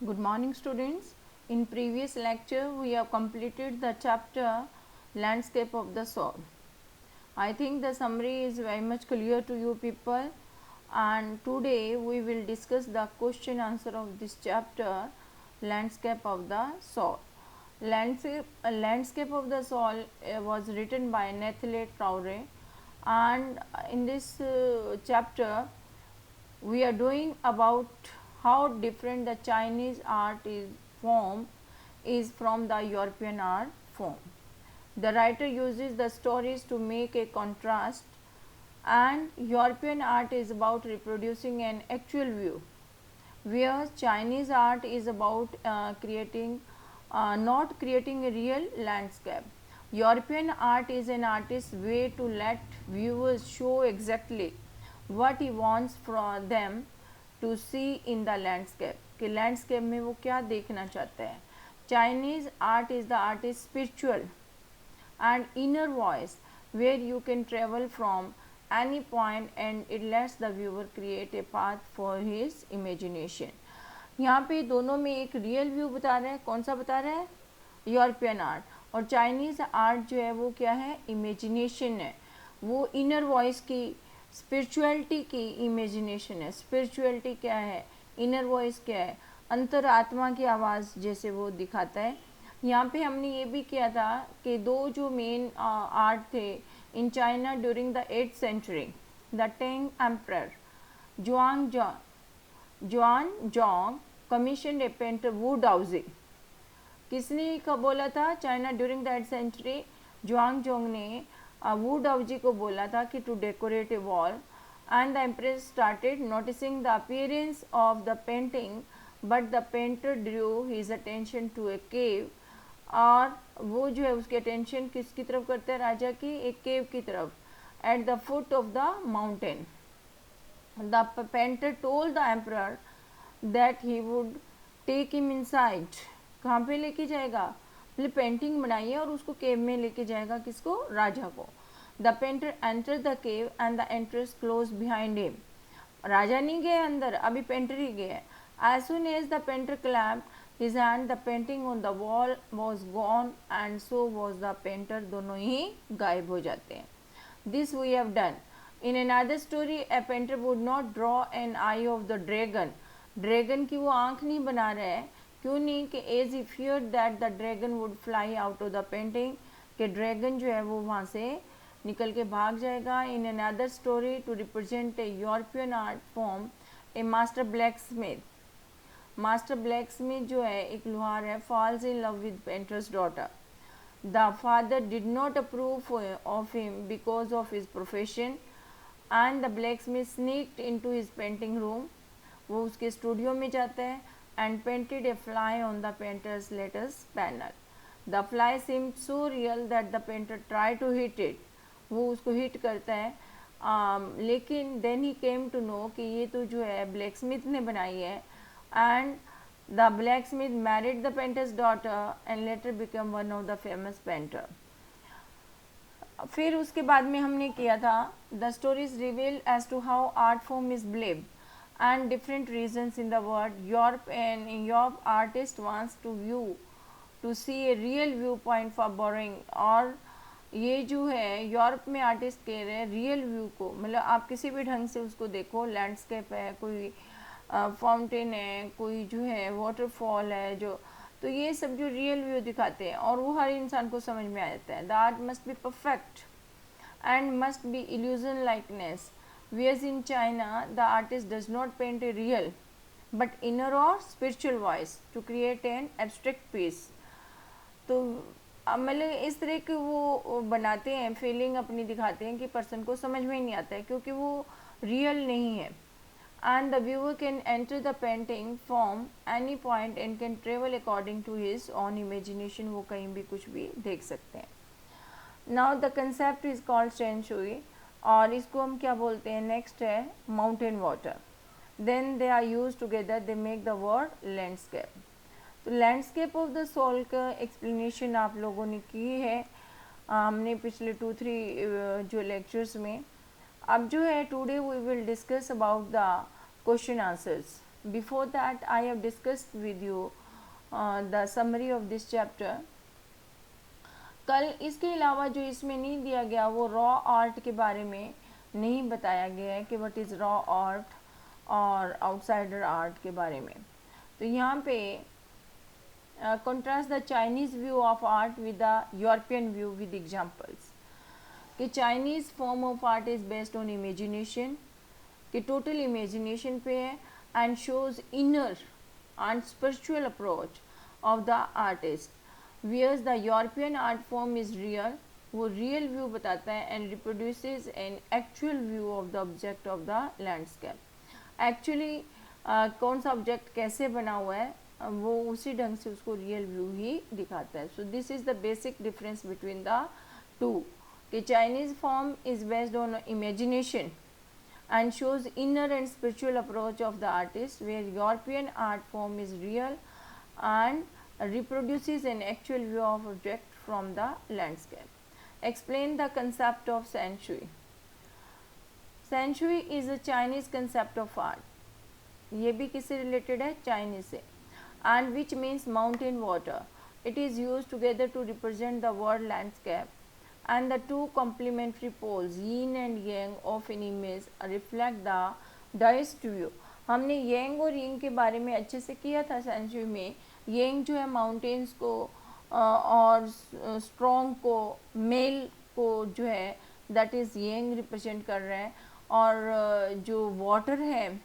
Good morning students. In previous lecture we have completed the chapter landscape of the soul. I think the summary is very much clear to you people, and today we will discuss the question answer of this chapter landscape of the soul. Landscape of the soul was written by Nathalie Traore, and in this chapter we are doing about how different the Chinese art is form is from the European art form. The writer uses the stories to make a contrast, and European art is about reproducing an actual view, whereas Chinese art is about not creating a real landscape. European art is an artist's way to let viewers show exactly what he wants from them to see in the landscape, कि landscape में वो क्या देखना चाहते हैं. Chinese art is the artist's spiritual and inner voice, where you can travel from any point and it lets the viewer create a path for his imagination. यहाँ पे दोनों में एक रियल व्यू बता रहे हैं. कौन सा बता रहा है? European art. और चाइनीज़ आर्ट जो है वो क्या है? इमेजिनेशन है. वो इनर वॉइस की, स्पिरिचुअलिटी की इमेजिनेशन है. स्पिरिचुअलिटी क्या है? इनर वॉइस क्या है? अंतर आत्मा की आवाज़ जैसे वो दिखाता है. यहाँ पे हमने ये भी किया था कि दो जो मेन आर्ट थे in China during the 8th century, the Tang emperor Xuanzong commission a painter Wu Daozi. किसने का बोला था? China during the 8th century Xuanzong ने वू डाउजी को बोला था कि to decorate a wall, and the empress started noticing the appearance of the painting, but the painter drew his attention to a cave. और वो जो है उसकी अटेंशन किसकी तरफ करता है? राजा की एक केव की तरफ, at the foot of the mountain. The painter told the emperor that he would take him inside. कहाँ पे लेके जाएगा? मतलब पेंटिंग बनाइए और उसको केव में लेके जाएगा. किसको? राजा को. The painter enter the cave and the entrance close behind him. राजा नहीं गए अंदर, अभी पेंटर ही गए. As soon as the painter clapped his hand, the painting on the wall was gone and so was the painter. दोनों ही गायब हो जाते हैं. This we have done. In another story, a painter would not draw an eye of the dragon. Dragon की वो आँख नहीं बना रहा है. क्यों नहीं? कि as he feared that the dragon would fly out of the painting, कि ड्रैगन जो है वो वहाँ से निकल के भाग जाएगा. In another story, to represent a European art form, a master blacksmith जो है एक लोहार है, falls in love with painter's daughter. The father did not approve of him because of his profession, and the blacksmith sneaked into his painting room. वो उसके studio में जाता है and painted a fly on the painter's latest panel. The fly seemed so real that the painter tried to hit it. वो उसको hit करता है, लेकिन then he came to know कि ये तो जो है ब्लैकस्मिथ ने बनाई है. And the blacksmith married the painter's daughter and later became one of the famous painter. फिर उसके बाद में हमने किया था the stories reveal as to how art form is believed and different regions in the world. Europe and in Europe artist wants to see a real viewpoint for borrowing. और ये जो है यूरोप में आर्टिस्ट कह रहे हैं real view को, मतलब आप किसी भी ढंग से उसको देखो. लैंडस्केप है, कोई फाउंटेन है, कोई जो है वाटरफॉल है, जो तो ये सब जो रियल व्यू दिखाते हैं और वो हर इंसान को समझ में आ जाता है. The art must be perfect and must be illusion likeness. whereas in China the artist does not paint a real but inner or spiritual voice to create an abstract piece. तो मतलब इस तरह के वो बनाते हैं, फीलिंग अपनी दिखाते हैं कि पर्सन को समझ में नहीं आता है क्योंकि वो रियल नहीं है. And the viewer can enter the painting from any point and can travel according to his own imagination. वो कहीं भी कुछ भी देख सकते हैं. Now the concept is called Shen Shui, और इसको हम क्या बोलते हैं? नेक्स्ट है mountain water. Then they are used together, they make the word landscape. तो लैंडस्केप ऑफ द सोल का एक्सप्लेनेशन आप लोगों ने की है हमने पिछले 2-3 जो लेक्चर्स में. अब जो है today we will discuss about the question answers. before that I have discussed with you the summary of this chapter. कल इसके अलावा जो इसमें नहीं दिया गया वो रॉ आर्ट के बारे में नहीं बताया गया है कि व्हाट इज़ रॉ आर्ट और आउटसाइडर आर्ट के बारे में. तो यहाँ पे contrast the Chinese view of art with the European view with examples. कि Chinese form of art is based on imagination, कि total imagination पे है and shows inner and spiritual approach of the artist, whereas the European art form is real, वो real view बताता है and reproduces an actual view of the object of the landscape. Actually कौन सा object कैसे बना हुआ है वो उसी ढंग से उसको रियल व्यू ही दिखाता है. So this is the basic difference between the two. कि Chinese form is based on imagination and shows inner and spiritual approach of the artist, where European art form is real and reproduces an actual view of object from the landscape. Explain the concept of Shen Shui. Shen Shui is a Chinese concept of art. ये भी किससे related है? Chinese से. And which means mountain water. It is used together to represent the world landscape, and the two complementary poles yin and yang of an image reflect the Taoist view. हमने yang और yin के बारे में अच्छे से किया था century में. yang जो है माउंटेन्स को और स्ट्रॉन्ग को, मेल को जो है दैट इज़ yang रिप्रेजेंट कर रहा है, और जो वाटर है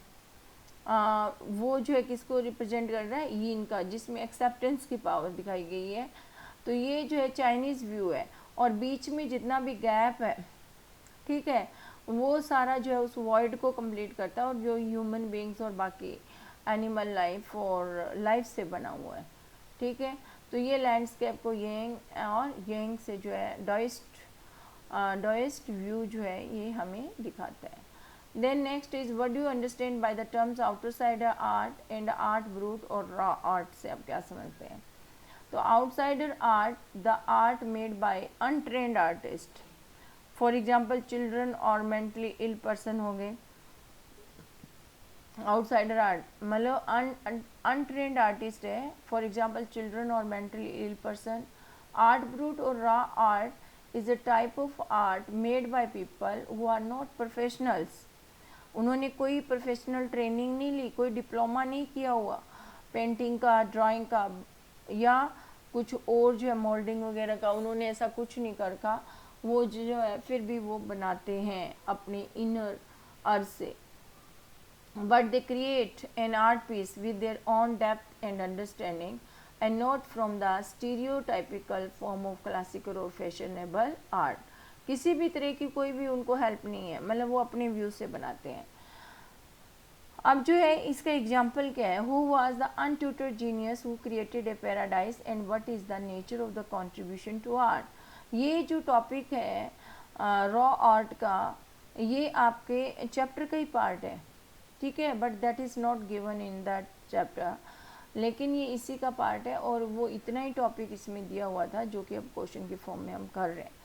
वो जो है किसको रिप्रेजेंट कर रहा है? यीन का, जिसमें एक्सेप्टेंस की पावर दिखाई गई है. तो ये जो है चाइनीज़ व्यू है, और बीच में जितना भी गैप है, ठीक है, वो सारा जो है उस वॉइड को कंप्लीट करता है, और जो ह्यूमन बीइंग्स और बाकी एनिमल लाइफ और लाइफ से बना हुआ है. ठीक है, तो ये लैंडस्केप को येंग और येंग से जो है डॉइस्ट व्यू जो है ये हमें दिखाता है. Then next is what do you understand by the terms outsider art and art brut और raw art से आप क्या समझते हैं? तो outsider art, the art made by untrained artist. For example, children और mentally ill person हो गए. outsider art मतलब untrained artist है. For example, children और mentally ill person. Art brut और raw art is a type of art made by people who are not professionals. उन्होंने कोई professional training नहीं ली, कोई डिप्लोमा नहीं किया हुआ पेंटिंग का, ड्राइंग का, या कुछ और जो है मोल्डिंग वगैरह का, उन्होंने ऐसा कुछ नहीं कर रखा. वो जो है फिर भी वो बनाते हैं अपने इनर अर्थ से. But they create an art peace with their own depth and understanding and not from the stereotypical form of classical और फैशनेबल आर्ट. किसी भी तरह की कोई भी उनको हेल्प नहीं है, मतलब वो अपने व्यू से बनाते हैं. अब जो है इसका एग्जाम्पल क्या है? Who was the untutored genius who created a paradise and what is the nature of the contribution to art. ये जो टॉपिक है रॉ आर्ट का, ये आपके चैप्टर का ही पार्ट है, ठीक है, but that is not given in that chapter, लेकिन ये इसी का पार्ट है, और वो इतना ही टॉपिक इसमें दिया हुआ था जो कि अब क्वेश्चन के फॉर्म में हम कर रहे हैं.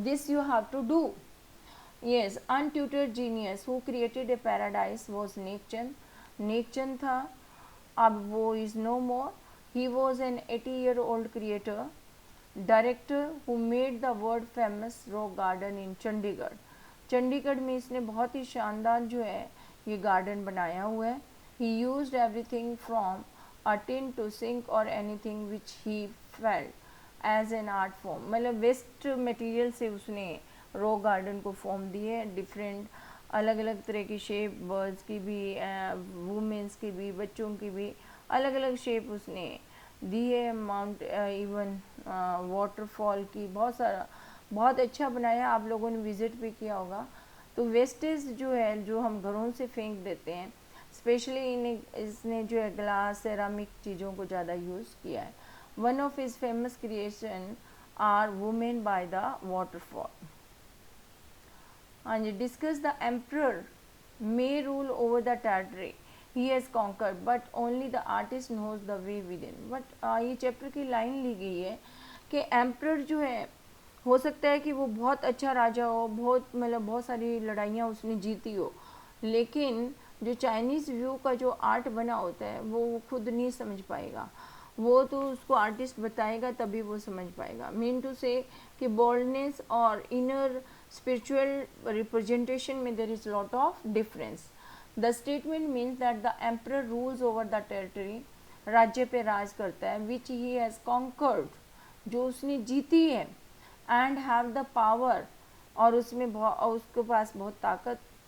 This you have to do. Yes, untutored genius who created a paradise was Nekchand. Nekchand था, अब वो is no more. He was an 80-year-old creator, director who made the world famous rock garden in Chandigarh. Chandigarh में इसने बहुत ही शानदार जो है ये गार्डन बनाया हुआ है. He used everything from a tin to sink or anything which he felt as an art form. मतलब वेस्ट मटेरियल से उसने रॉक गार्डन को फॉर्म दिए. डिफरेंट अलग अलग तरह की शेप, बर्ड्स की भी, वुमेंस की भी, बच्चों की भी अलग अलग शेप उसने दी है. माउंट इवन वाटरफॉल की बहुत सारा, बहुत अच्छा बनाया. आप लोगों ने विज़िट भी किया होगा. तो वेस्टेज जो है, जो हम घरों से फेंक देते हैं, स्पेशली इसने जो है ग्लास, सेरामिक चीज़ों को ज़्यादा यूज़ किया है. One of his famous creations are women by the waterfall. And discuss the emperor may rule over the territory he has conquered, but only the artist knows the way within. But ये chapter की line ली गई है कि emperor जो है, हो सकता है कि वो बहुत अच्छा राजा हो, बहुत मतलब बहुत सारी लड़ाइयाँ उसने जीती हो, लेकिन जो चाइनीज़ व्यू का जो आर्ट बना होता है वो खुद नहीं समझ पाएगा, वो तो उसको आर्टिस्ट बताएगा तभी वो समझ पाएगा। मीन टू से कि बोल्डनेस और इनर स्पिरिचुअल रिप्रेजेंटेशन में there is lot of difference. The statement means that the emperor rules over the territory, राज्य पे राज करता है, विच ही हैज़ कॉन्कर्ड, जो उसने जीती है, एंड हैव द पावर, और उसमें उसके पास बहुत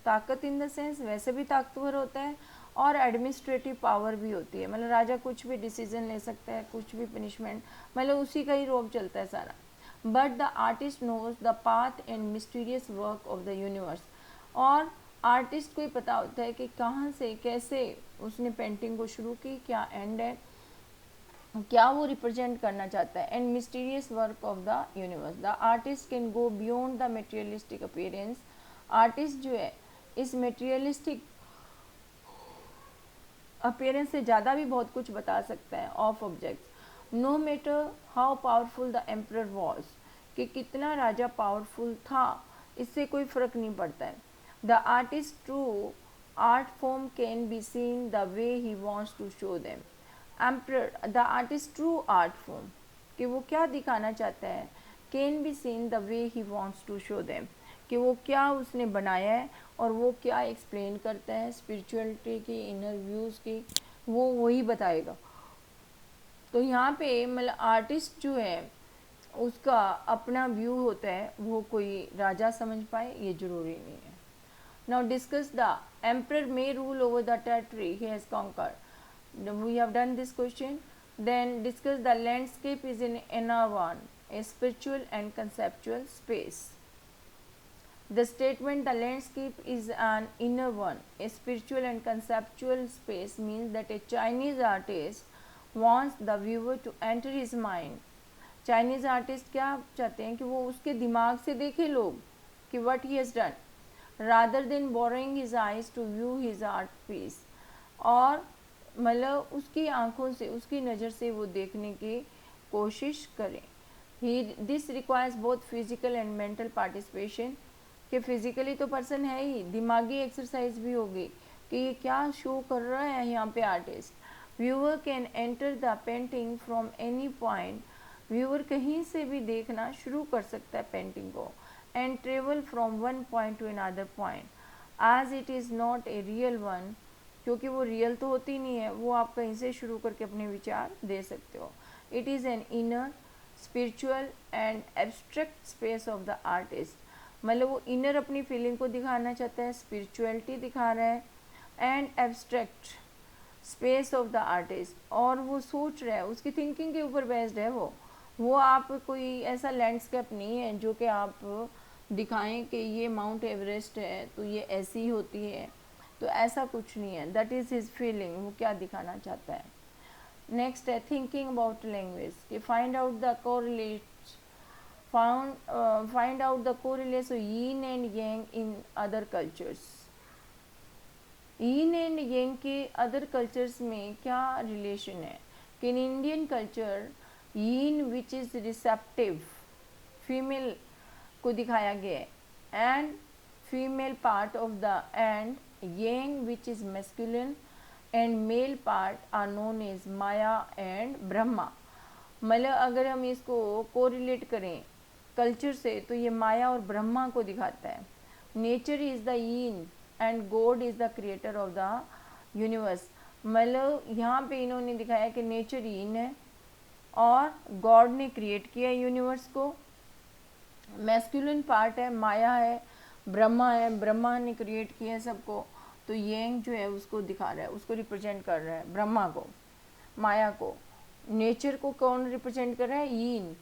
ताकत इन द सेंस वैसे भी ताकतवर होता है, और एडमिनिस्ट्रेटिव पावर भी होती है, मतलब राजा कुछ भी डिसीजन ले सकता है, कुछ भी पनिशमेंट, मतलब उसी का ही रोब चलता है सारा। But the artist knows the path and mysterious work of the universe, और आर्टिस्ट को ही पता होता है कि कहाँ से कैसे उसने पेंटिंग को शुरू की, क्या एंड है, क्या वो रिप्रेजेंट करना चाहता है, and mysterious work of the universe. The artist can go beyond the materialistic appearance, artist जो है इस मटेरियलिस्टिक अपीयरेंस से ज़्यादा भी बहुत कुछ बता सकता है of objects, no matter how powerful the emperor was, कि कितना राजा पावरफुल था, इससे कोई फ़र्क नहीं पड़ता है। The artist true art form can be seen the way he wants to show them, emperor the artist true art form, कि वो क्या दिखाना चाहता है, can be seen the way he wants to show them, कि वो क्या उसने बनाया है और वो क्या एक्सप्लेन करता है स्पिरिचुअलिटी की, इनर व्यूज़ की, वो वही बताएगा। तो यहाँ पे मतलब आर्टिस्ट जो है उसका अपना व्यू होता है, वो कोई राजा समझ पाए ये ज़रूरी नहीं है। Now discuss the emperor may rule over the territory he has conquered, we have done this question. Then discuss the landscape is in inner one, a spiritual and conceptual space. The statement the landscape is an inner one, a spiritual and conceptual space means that a Chinese artist wants the viewer to enter his mind. Chinese artist क्या चाहते हैं कि वो उसके दिमाग से देखे लोग कि what he has done, rather than borrowing his eyes to view his art piece, और मतलब उसकी आँखों से उसकी नज़र से वो देखने की कोशिश करें। This requires both physical and mental participation, कि फिजिकली तो पर्सन है ही, दिमागी एक्सरसाइज भी होगी कि ये क्या शो कर रहा है यहाँ पे artist. Viewer can enter the painting from any point, viewer कहीं से भी देखना शुरू कर सकता है पेंटिंग को, and travel from one point to another point, as it is not a real one, क्योंकि वो रियल तो होती नहीं है, वो आप कहीं से शुरू करके अपने विचार दे सकते हो। It is an inner spiritual and abstract space of the artist, मतलब वो इनर अपनी फीलिंग को दिखाना चाहता है, स्पिरिचुअलिटी दिखा रहा है, and abstract space of the artist, और वो सोच रहा है, उसकी थिंकिंग के ऊपर बेस्ड है वो आप कोई ऐसा लैंडस्केप नहीं है जो कि आप दिखाएं कि ये माउंट एवरेस्ट है तो ये ऐसी होती है, तो ऐसा कुछ नहीं है, दैट इज़ हिज फीलिंग, वो क्या दिखाना चाहता है। नेक्स्ट है थिंकिंग अबाउट लैंग्वेज, कि find out the find out the correlation yin and yang in other cultures, yin and yang के अदर कल्चर्स में क्या रिलेशन है, कि in Indian culture yin which is receptive female को दिखाया गया है, and female part of the and yang which is masculine and male part are known as Maya and Brahma. मतलब अगर हम इसको कोरिलेट करें कल्चर से तो ये माया और ब्रह्मा को दिखाता है। Nature is the yin and God is the creator of the universe, मतलब यहाँ पे इन्होंने दिखाया कि नेचर यीन है और गॉड ने क्रिएट किया यूनिवर्स को। मैस्कुलिन पार्ट है, माया है, ब्रह्मा है, ब्रह्मा ने क्रिएट किया है सबको, तो येंग जो है उसको दिखा रहा है, उसको रिप्रेजेंट कर रहा है, ब्रह्मा को, माया को। नेचर को कौन रिप्रेजेंट कर रहा है, यीन,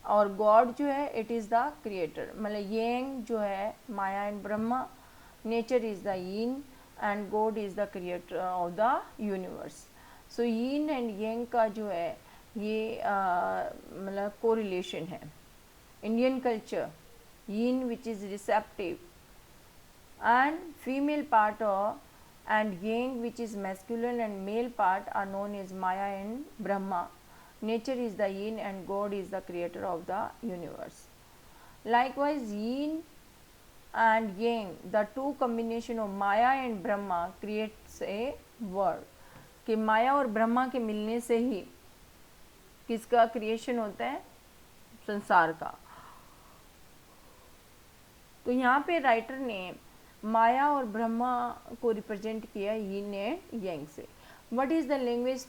और गॉड जो है इट इज़ द क्रिएटर, मतलब येंग जो है Maya and Brahma, nature is the yin and God is the creator of the universe. So yin and Young का जो है ये मतलब कोरिलेशन है। इंडियन कल्चर यीन विच is receptive and female part of and yang which is masculine and male part are known as Maya and Brahma. Nature is the yin and God is the creator of the universe. Likewise yin and yang, the two combination of Maya and Brahma creates a world. कि माया और ब्रह्मा के मिलने से ही किसका creation होता है, संसार का। तो यहाँ पे राइटर ने माया और ब्रह्मा को रिप्रेजेंट किया यिन एंड यांग से। What is the language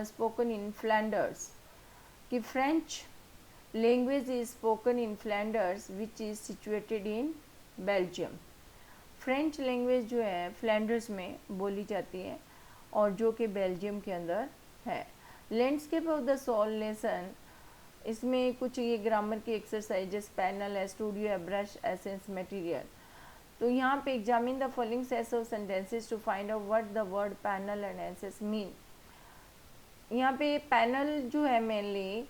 spoken in Flanders, कि French language is spoken in Flanders which is situated in Belgium. French language जो है फ्लैंडर्स में बोली जाती है और जो कि बेल्जियम के अंदर है। Landscape of the soul lesson, इसमें कुछ ये ग्रामर की एक्सरसाइजेस, पैनल है, स्टूडियो है, ब्रश, एसेंस, मटेरियल। तो यहाँ पे examine the following sets of sentences to find out what the word panel and essence mean. यहाँ पे पैनल जो है मेनली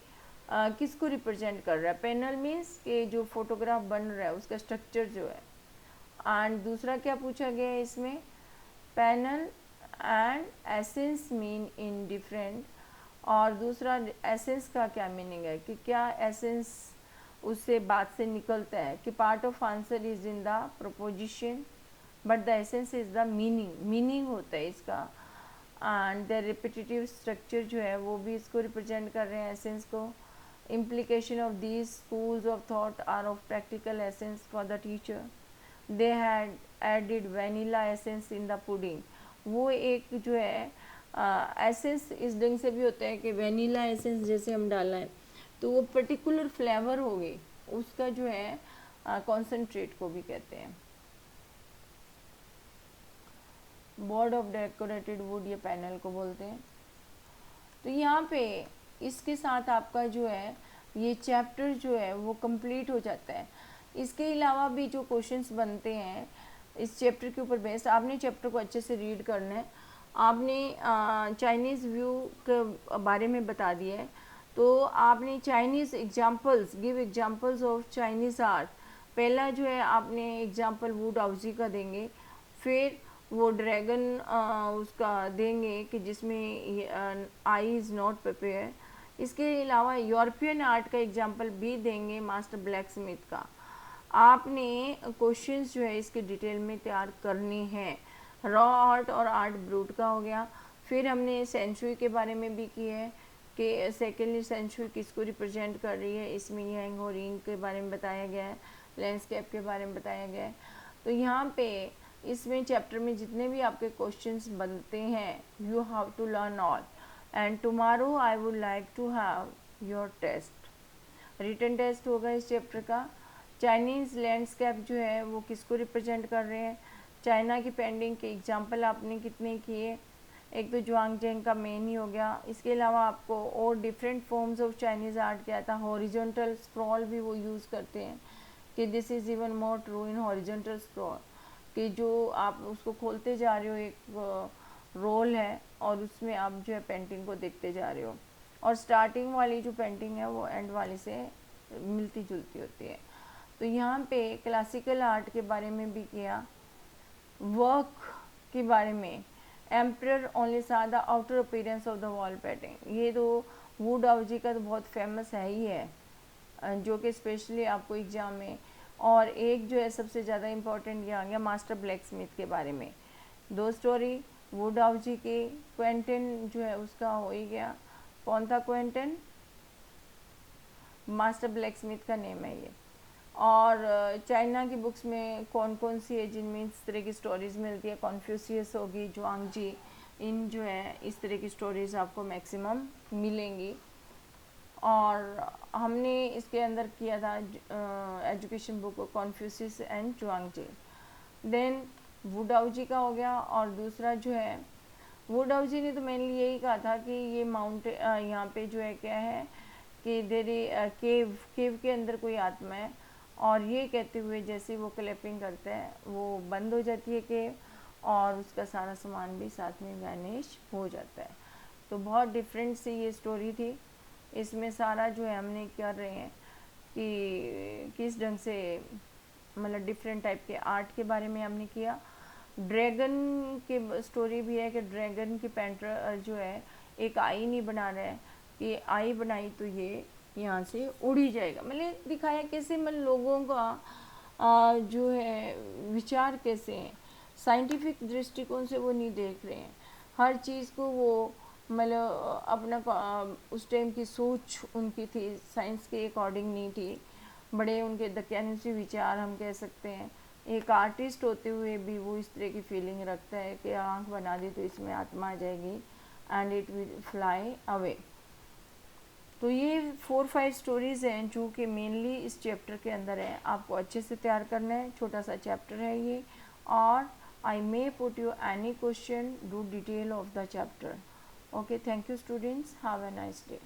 किसको रिप्रेजेंट कर रहा है, पैनल मीन्स कि जो फोटोग्राफ बन रहा है उसका स्ट्रक्चर जो है। एंड दूसरा क्या पूछा गया है इसमें, panel and essence mean in different, और दूसरा एसेंस का क्या मीनिंग है, कि क्या एसेंस उससे बात से निकलता है, कि part of answer is in the proposition but the essence is the meaning, meaning होता है इसका। एंड द रिपीटेटिव स्ट्रक्चर जो है वो भी इसको रिप्रेजेंट कर रहे हैं एसेंस को। implication of these schools of thought are of practical essence for the teacher. They had added vanilla essence in the pudding. वो एक जो है एसेंस इस ढंग से भी होता है कि वेनिला एसेंस जैसे हम डाला है तो वो पर्टिकुलर फ्लेवर हो गई, उसका जो है कॉन्सेंट्रेट को भी कहते हैं। बोर्ड ऑफ डेकोरेटेड वुड ये पैनल को बोलते हैं। तो यहाँ पे इसके साथ आपका जो है ये चैप्टर जो है वो कंप्लीट हो जाता है। इसके अलावा भी जो क्वेश्चंस बनते हैं इस चैप्टर के ऊपर बेस्ड, आपने चैप्टर को अच्छे से रीड करना है। आपने चाइनीज़ व्यू के बारे में बता दिया है, तो आपने Chinese examples, give examples of Chinese art. पहला जो है आपने एग्जांपल वुड हाउसी का देंगे, फिर वो ड्रैगन उसका देंगे कि जिसमें आई इज़ नॉट प्रिपेयर। इसके अलावा यूरोपियन आर्ट का एग्जांपल भी देंगे, मास्टर ब्लैक स्मिथ का। आपने क्वेश्चंस जो है इसके डिटेल में तैयार करने हैं। रॉ आर्ट और आर्ट ब्रूट का हो गया। फिर हमने सेंचुरी के बारे में भी किया है कि सेकेंडरी सेंचुरी किसको रिप्रेजेंट कर रही है, इसमें यांग और यिंग के बारे में बताया गया है, लैंडस्केप के बारे में बताया गया है। तो यहाँ पे इसमें चैप्टर में जितने भी आपके क्वेश्चंस बनते हैं you have to learn all, and tomorrow I would like to have your test, written test होगा इस चैप्टर का। चाइनीज़ लैंडस्केप जो है वो किसको रिप्रेजेंट कर रहे हैं, चाइना की पेंटिंग के एग्जाम्पल आपने कितने किए, एक तो जुआंगजेंग का मेन ही हो गया। इसके अलावा आपको और different forms of Chinese art क्या था, हॉरिजॉन्टल स्क्रॉल भी वो यूज़ करते हैं कि this is even more true in horizontal scroll, कि जो आप उसको खोलते जा रहे हो एक रोल है और उसमें आप जो है पेंटिंग को देखते जा रहे हो, और स्टार्टिंग वाली जो पेंटिंग है वो एंड वाली से मिलती जुलती होती है। तो यहाँ पे क्लासिकल आर्ट के बारे में भी किया, वर्क के बारे में, एम्परर ओनली सा the outer appearance of the wall painting, ये तो वुड हाउसी का तो बहुत फेमस है ही है जो कि स्पेशली आपको एग्जाम में। और एक जो है सबसे ज़्यादा इम्पोर्टेंट ये आ गया मास्टर ब्लैक स्मिथ के बारे में, दो स्टोरी वुड हाउसी के, क्वेंटन जो है उसका हो ही गया, कौन था क्वेंटन, मास्टर ब्लैक स्मिथ का नेम है ये। और चाइना की बुक्स में कौन कौन सी है जिनमें इस तरह की स्टोरीज़ मिलती है, कॉन्फ्यूशियस होगी, जुआंगजी, इन जो है इस तरह की स्टोरीज़ आपको मैक्सिमम मिलेंगी। और हमने इसके अंदर किया था education book Confucius and Zhuangzi. Then Wu Daozi का हो गया, और दूसरा जो है वुड हाउसी ने तो मेनली यही कहा था कि ये माउंटेन यहाँ पे जो है क्या है कि देरी केव के अंदर कोई आत्मा है, और ये कहते हुए जैसे वो क्लैपिंग करता है वो बंद हो जाती है केव, और उसका सारा सामान भी साथ में वैनिश हो जाता है। तो बहुत डिफरेंट सी ये स्टोरी थी। इसमें सारा जो है हमने कर रहे हैं कि किस ढंग से मतलब डिफरेंट टाइप के आर्ट के बारे में हमने किया। ड्रैगन की स्टोरी भी है कि ड्रैगन की पेंटर जो है एक आई नहीं बना रहा है कि आई बनाई तो ये यहाँ से उड़ ही जाएगा, मतलब दिखाया कैसे मतलब लोगों का जो है विचार कैसे हैं, साइंटिफिक दृष्टिकोण से वो नहीं देख रहे हैं। हर चीज़ को वो मतलब अपना उस टाइम की सोच उनकी थी, साइंस के अकॉर्डिंग नहीं थी, बड़े उनके दकियानुसी विचार हम कह सकते हैं। एक आर्टिस्ट होते हुए भी वो इस तरह की फीलिंग रखता है कि आँख बना दी तो इसमें आत्मा आ जाएगी and it will fly away. तो ये 4-5 स्टोरीज़ हैं जो कि मेनली इस चैप्टर के अंदर है। आपको अच्छे से तैयार करना है, छोटा सा चैप्टर है ये। और I may put you any question, do detail of the chapter. Okay, thank you students, have a nice day.